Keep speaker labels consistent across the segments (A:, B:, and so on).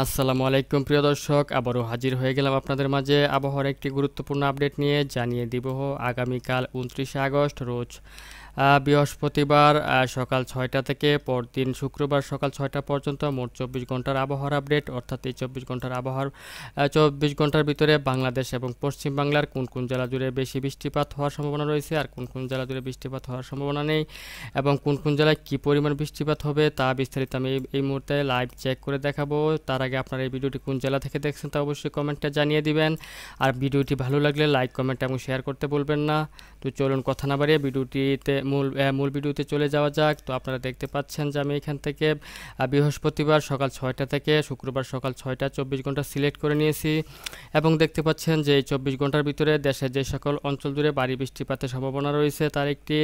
A: আসসালামু আলাইকুম প্রিয় দর্শক, আবারও হাজির হয়ে গেলাম আপনাদের মাঝে আবহাওয়ার একটি গুরুত্বপূর্ণ আপডেট নিয়ে। জানিয়ে দিব আগামীকাল 29শে আগস্ট রোজ বৃহস্পতিবার সকাল 6টা থেকে পরদিন শুক্রবার সকাল 6টা পর্যন্ত মোট 24 ঘন্টার আবহাওয়ার আপডেট। অর্থাৎ এই 24 ঘন্টার আবহাওয়ার 24 ঘন্টার ভিতরে বাংলাদেশ এবং পশ্চিম বাংলার কোন কোন জেলা জুড়ে বেশি বৃষ্টিপাত হওয়ার সম্ভাবনা রয়েছে, আর কোন কোন জেলা জুড়ে বৃষ্টিপাত হওয়ার সম্ভাবনা নেই, এবং কোন কোন জেলায় কী পরিমাণ বৃষ্টিপাত হবে তা বিস্তারিত আমি এই মুহূর্তে লাইভ চেক করে দেখাবো। তার আগে আপনারা এই ভিডিওটি কোন জেলা থেকে দেখছেন তা অবশ্যই কমেন্টে জানিয়ে দিবেন। আর ভিডিওটি ভালো লাগলে লাইক, কমেন্ট এবং শেয়ার করতে বলবেন না। তো চলুন কথা না বাড়িয়ে ভিডিওটিতে মূল ভিডিওতে চলে যাওয়া যাক। তো আপনারা দেখতে পাচ্ছেন যে আমি এখান থেকে বৃহস্পতিবার সকাল 6টা থেকে শুক্রবার সকাল 6টা 24 ঘন্টা সিলেক্ট করে নিয়েছি, এবং দেখতে পাচ্ছেন যে এই 24 ঘন্টার ভিতরে দেশের যে সকল অঞ্চল জুড়ে ভারী বৃষ্টিপাতের সম্ভাবনা রয়েছে তার একটি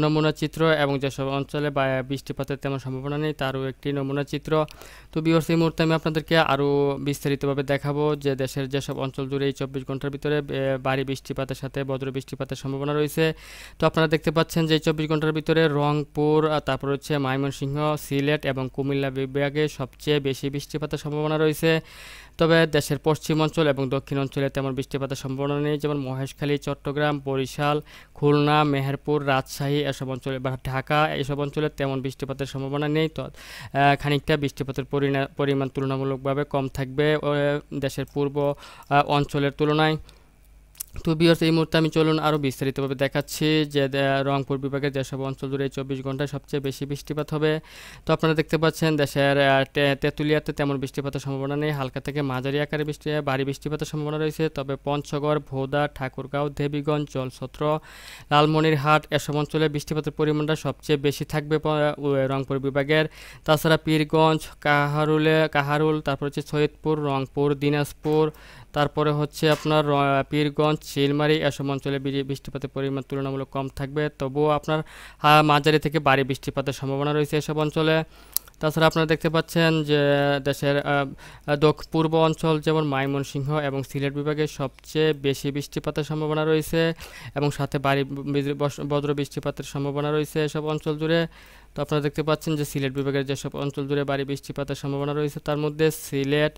A: নমুনা চিত্র, এবং যেসব অঞ্চলে বৃষ্টিপাতের তেমন সম্ভাবনা নেই তারও একটি নমুনা চিত্র। তো ভিউয়ার্স, এই মুহূর্তে আমি আপনাদেরকে আরও বিস্তারিতভাবে দেখাবো যে দেশের যেসব অঞ্চল জুড়ে এই 24 ঘন্টার ভিতরে ভারী বৃষ্টিপাতের সাথে বজ্র বৃষ্টিপাতের সম্ভাবনা রয়েছে। তো আপনারা দেখতে পাচ্ছেন যে 24 ঘন্টার ভিতরে রংপুর, তারপর হচ্ছে ময়মনসিংহ, সিলেট এবং কুমিল্লা বিভাগে সবচেয়ে বেশি বৃষ্টিপাতের সম্ভাবনা রয়েছে। তবে দেশের পশ্চিম অঞ্চল এবং দক্ষিণ অঞ্চলে তেমন বৃষ্টিপাতের সম্ভাবনা নেই, যেমন মহেশখালী, চট্টগ্রাম, বরিশাল, খুলনা, মেহেরপুর, রাজশাহী এসব অঞ্চলে বা ঢাকা এসব অঞ্চলে তেমন বৃষ্টিপাতের সম্ভাবনা নেই। তো খানিকটা বৃষ্টিপাতের পরিমাণ তুলনামূলকভাবে কম থাকবে দেশের পূর্ব অঞ্চলের তুলনায়। তো ভিউয়ার্স, এই মুহূর্তে আমি চলুন আরও বিস্তারিতভাবে দেখাচ্ছি যে রংপুর বিভাগের যেসব অঞ্চল জুড়ে 24 ঘন্টায় সবচেয়ে বেশি বৃষ্টিপাত হবে। তো আপনারা দেখতে পাচ্ছেন দেশের তেঁতুলিয়াতে তেমন বৃষ্টিপাতের সম্ভাবনা নেই, হালকা থেকে মাঝারি আকারে ভারী বৃষ্টিপাতের সম্ভাবনা রয়েছে। তবে পঞ্চগড়, ভোদা, ঠাকুরগাঁও, দেবীগঞ্জ, জলছত্র, লালমনিরহাট এসব অঞ্চলে বৃষ্টিপাতের পরিমাণটা সবচেয়ে বেশি থাকবে রংপুর বিভাগের। তাছাড়া পীরগঞ্জ, কাহারুল, তারপর হচ্ছে সৈয়দপুর, রংপুর, দিনাজপুর, তারপরে হচ্ছে আপনার পীরগঞ্জ, চিলমারি এসব অঞ্চলে বৃষ্টিপাতের পরিমাণ তুলনামূলক কম থাকবে, তবুও আপনার মাঝারি থেকে ভারী বৃষ্টিপাতের সম্ভাবনা রয়েছে এসব অঞ্চলে। তাছাড়া আপনারা দেখতে পাচ্ছেন যে দেশের পূর্ব অঞ্চল যেমন ময়মনসিংহ এবং সিলেট বিভাগে সবচেয়ে বেশি বৃষ্টিপাতের সম্ভাবনা রয়েছে, এবং সাথে ভারী বজ্র বৃষ্টিপাতের সম্ভাবনা রয়েছে এসব অঞ্চল জুড়ে। তো আপনারা দেখতে পাচ্ছেন যে সিলেট বিভাগের যেসব অঞ্চল জুড়ে ভারী বৃষ্টিপাতের সম্ভাবনা রয়েছে তার মধ্যে সিলেট,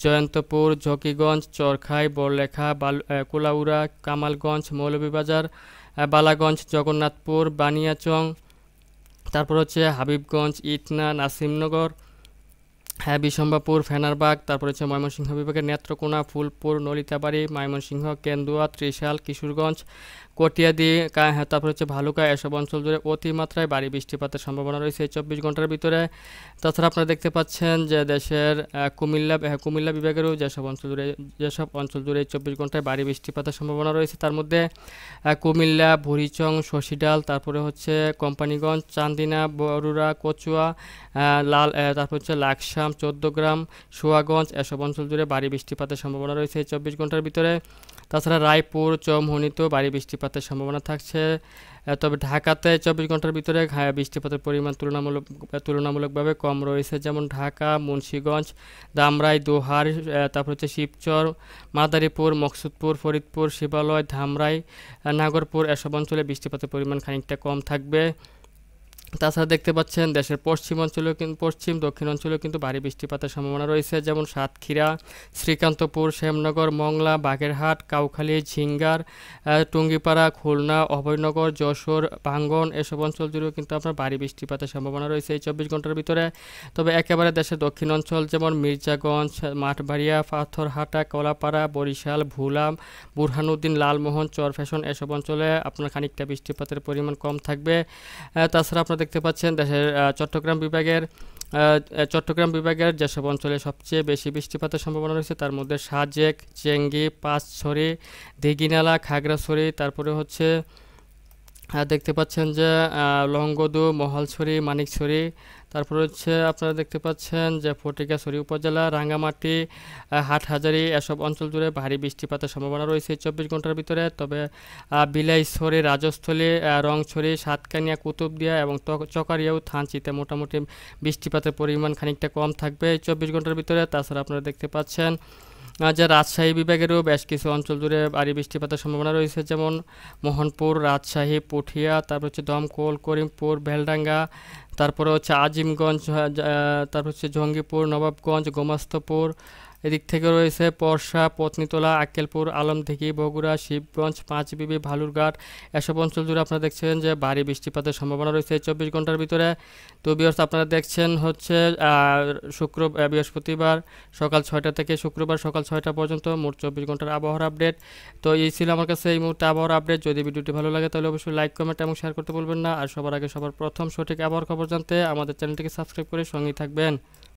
A: জয়ন্তপুর, জকিগঞ্জ, চরখাই, বড়লেখা, কুলাউড়া, কামালগঞ্জ, মৌলভীবাজার, বালাগঞ্জ, জগন্নাথপুর, বানিয়াচং, তারপর হচ্ছে হাবিবগঞ্জ, ইটনা, নাসিমনগর, বিশম্বাপুর, ফেনারবাগ, তারপর হচ্ছে ময়মনসিংহ বিভাগের নেত্রকোনা, ফুলপুর, নলিতাবাড়ি, ময়মনসিংহ, কেন্দুয়া, ত্রিশাল, কিশোরগঞ্জ, কটিয়াদি, তারপর হচ্ছে ভালুকা এসব অঞ্চল জুড়ে অতিমাত্রায় ভারী বৃষ্টিপাতের সম্ভাবনা রয়েছে এই 24 ঘন্টার ভিতরে। তাছাড়া আপনারা দেখতে পাচ্ছেন যে দেশের কুমিল্লা বিভাগেরও যেসব অঞ্চল জুড়ে 24 ঘন্টায় ভারী বৃষ্টিপাতের সম্ভাবনা রয়েছে তার মধ্যে কুমিল্লা, বুড়িচং, শশীডাল, তারপরে হচ্ছে কোম্পানিগঞ্জ, চান্দিনা, বরুড়া, কচুয়া, তারপর হচ্ছে লাকসাম, 14 গ্রাম, সুয়াগঞ্জ এসব অঞ্চল জুড়ে ভারী বৃষ্টিপাতের সম্ভাবনা রয়েছে এই 24 ঘন্টার ভিতরে। তাছাড়া রায়পুর, চৌমুহনীতেও ভারী বৃষ্টিপাতের সম্ভাবনা থাকছে। তবে ঢাকাতে 24 ঘন্টার ভিতরে বৃষ্টিপাতের পরিমাণ তুলনামূলকভাবে কম রয়েছে, যেমন ঢাকা, মুন্সিগঞ্জ, ধামরাই, দোহার, তারপর হচ্ছে শিবচর, মাদারীপুর, মকসুদপুর, ফরিদপুর, শিবালয়, ধামরাই, নাগরপুর এসব অঞ্চলে বৃষ্টিপাতের পরিমাণ খানিকটা কম থাকবে। তাছাড়া দেখতে পাচ্ছেন দেশের পশ্চিম দক্ষিণ অঞ্চলেও কিন্তু ভারী বৃষ্টিপাতের সম্ভাবনা রয়েছে, যেমন সাতক্ষীরা, শ্রীকান্তপুর, শ্যামনগর, মংলা, বাগেরহাট, কাউখালী, ঝিঙ্গার, টুঙ্গিপাড়া, খুলনা, অভয়নগর, যশোর, ভাঙ্গন এসব অঞ্চল জুড়েও কিন্তু আপনার ভারী বৃষ্টিপাতের সম্ভাবনা রয়েছে এই 24 ঘন্টার ভিতরে। তবে একেবারে দেশের দক্ষিণ অঞ্চল যেমন মির্জাগঞ্জ, মাঠবাড়িয়া, পাথরহাটা, কলাপাড়া, বরিশাল, ভোলা, বুরহানুদ্দিন, লালমোহন, চরফ্যাশন এসব অঞ্চলে আপনার খানিকটা বৃষ্টিপাতের পরিমাণ কম থাকবে। তাছাড়া আপনারা দেখতে পাচ্ছেন দেশের চট্টগ্রাম বিভাগের যেসব অঞ্চলে সবচেয়ে বেশি বৃষ্টিপাতের সম্ভাবনা রয়েছে তার মধ্যে সাজেক, চেঙ্গি, পাঁচছড়ি, দিঘিনালা, খাগড়াছড়ি, তারপরে হচ্ছে দেখতে পাচ্ছেন যে লংগদু, মহালছড়ি, মানিকছড়ি, তারপর হচ্ছে আপনারা দেখতে পাচ্ছেন যে ফটিকাছড়ি উপজেলা, রাঙ্গামাটি, হাটহাজারী এসব অঞ্চল জুড়ে ভারী বৃষ্টিপাতের সম্ভাবনা রয়েছে 24 ঘন্টার ভিতরে। তবে বিলাইছড়ি, রাজস্থলী, রংছড়ি, সাতকানিয়া, কুতুবদিয়া এবং চকারিয়া ও থানচিতে মোটামুটি বৃষ্টিপাতের পরিমাণ খানিকটা কম থাকবে 24 ঘন্টার ভিতরে। তাছাড়া আপনারা দেখতে পাচ্ছেন যে রাজশাহী বিভাগেরও বেশ কিছু অঞ্চল জুড়ে ভারী বৃষ্টিপাতের সম্ভাবনা রয়েছে, যেমন মোহনপুর, রাজশাহী, পুঠিয়া, তারপর হচ্ছে দমকল, করিমপুর, বেলডাঙ্গা, তারপরে হচ্ছে আজিমগঞ্জ, তারপর হচ্ছে জঙ্গিপুর, নবাবগঞ্জ, গোমাস্তপুর, এদিক থেকে রয়েছে পরশা, পত্নীতলা, আক্কেলপুর, আলমদিঘি, বগুড়া, শিবগঞ্জ, পাঁচবিবি, ভালুরঘাট, এসব অঞ্চল জুড়ে আপনারা দেখছেন যে ভারী বৃষ্টিপাতের সম্ভাবনা রয়েছে এই 24 ঘন্টার ভিতরে। তো ভিউয়ার্স, আপনারা দেখছেন হচ্ছে বৃহস্পতিবার সকাল 6টা থেকে শুক্রবার সকাল 6টা পর্যন্ত মোট 24 ঘন্টার আবহাওয়ার আপডেট। তো এই ছিল আমার কাছে এই মুহূর্তে আবহাওয়ার আপডেট। যদি ভিডিওটি ভালো লাগে তাহলে অবশ্যই লাইক, কমেন্ট এবং শেয়ার করতে ভুলবেন না। আর সবার আগে সবার প্রথম সঠিক আবহাওয়ার খবর জানতে আমাদের চ্যানেলটিকে সাবস্ক্রাইব করে সঙ্গেই থাকবেন।